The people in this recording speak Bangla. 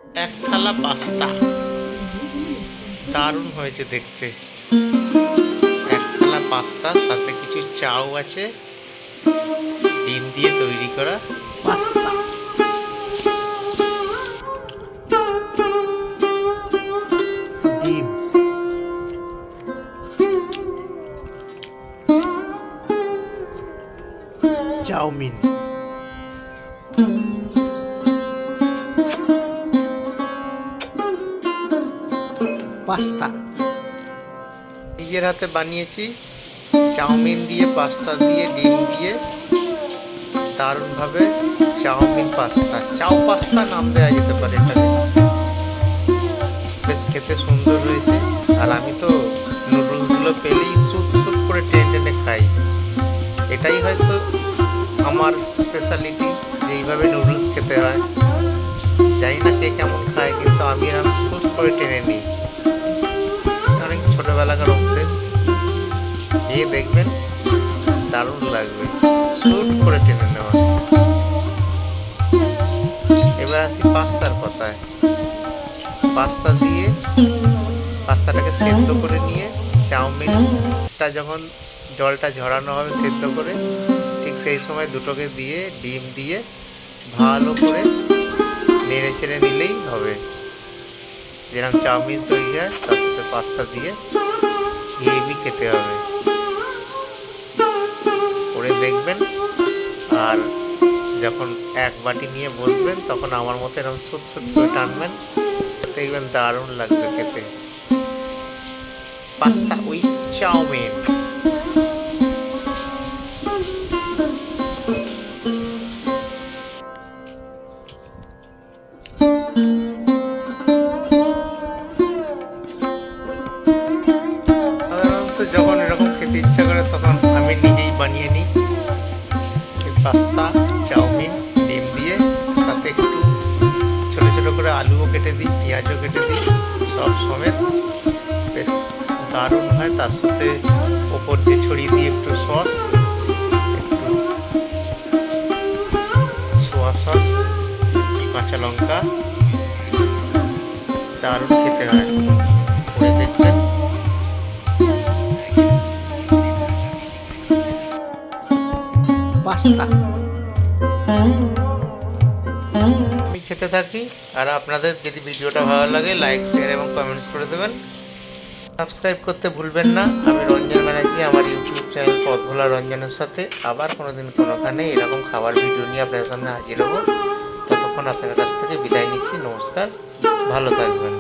এক থালা পাস্তা, দারুণ হয়েছে দেখতে। এক থালা পাস্তা, সাথে কিছু চাউ আছে, ডিম দিয়ে তৈরি করা পাস্তা। ডিম, চাউমিন, পাস্তা নিজের হাতে বানিয়েছি। চাউমিন দিয়ে, পাস্তা দিয়ে, ডিম দিয়ে দারুণভাবে চাউমিন পাস্তা, চাউ পাস্তা নাম দেওয়া যেতে পারে এটাকে। বেশ খেতে সুন্দর হয়েছে। আর আমি তো নুডলসগুলো পেলেই সুদ সুদ করে টেনে টেনে খাই। এটাই হয়তো আমার স্পেশালিটি, যে এইভাবে নুডলস খেতে হয়। জানি না কে কেমন খায়, কিন্তু আমি এরকম সুদ করে টেনে নিই। অনেক ছোটোবেলাকার অভ্যেস। এই দেখবেন দারুণ লাগবে, সুদ করে টেনে নেওয়া। এবার আসি পাস্তার কথায়। পাস্তা দিয়ে পাস্তাটাকে সেদ্ধ করে নিয়ে, চাউমিনটা যখন জলটা ঝরানো হবে সেদ্ধ করে, ঠিক সেই সময় দুটোকে দিয়ে, ডিম দিয়ে ভালো করে নেড়ে চেড়ে নিলেই হবে। যেরকম চাউমিন তৈরি হয়, তার সাথে পাস্তা দিয়ে হেভি খেতে হবে। করে দেখবেন, আর যখন এক বাটি নিয়ে বসবেন তখন আমার মতো এরকম সুট সুট করে টানবেন, দেখবেন দারুণ লাগবে খেতে। Pasta with chow mein. সাধারণত যখন এরকম খেতে ইচ্ছা করে তখন আমি নিজেই বানিয়ে নিই পাস্তা, চাউমিন, ডিম দিয়ে, সাথে একটু ছোটো ছোটো করে আলুও কেটে দিই, পেঁয়াজও কেটে দিই, সব সমেত। বেশ দারুণ হয়। তার সাথে ওপর দিয়ে ছড়িয়ে দিই একটু সস, একটু সোয়া সস, কাঁচা লঙ্কা। দারুণ খেতে হয়, করে দেখবেন। পাস্তা আমি খেতে থাকি। আর আপনাদের যদি ভিডিওটা ভালো লাগে, লাইক, শেয়ার এবং কমেন্টস করে দেবেন। সাবস্ক্রাইব করতে ভুলবেন না। আমি রঞ্জন ব্যানার্জি, আমার ইউটিউব চ্যানেল পথভোলা রঞ্জনের সাথে আবার কোনোদিন কোনোখানে এরকম খাবার ভিডিও নিয়ে আপনার সামনে হাজির হব। ততক্ষণ আপনার কাছ থেকে বিদায় নিচ্ছি। নমস্কার, ভালো থাকবেন।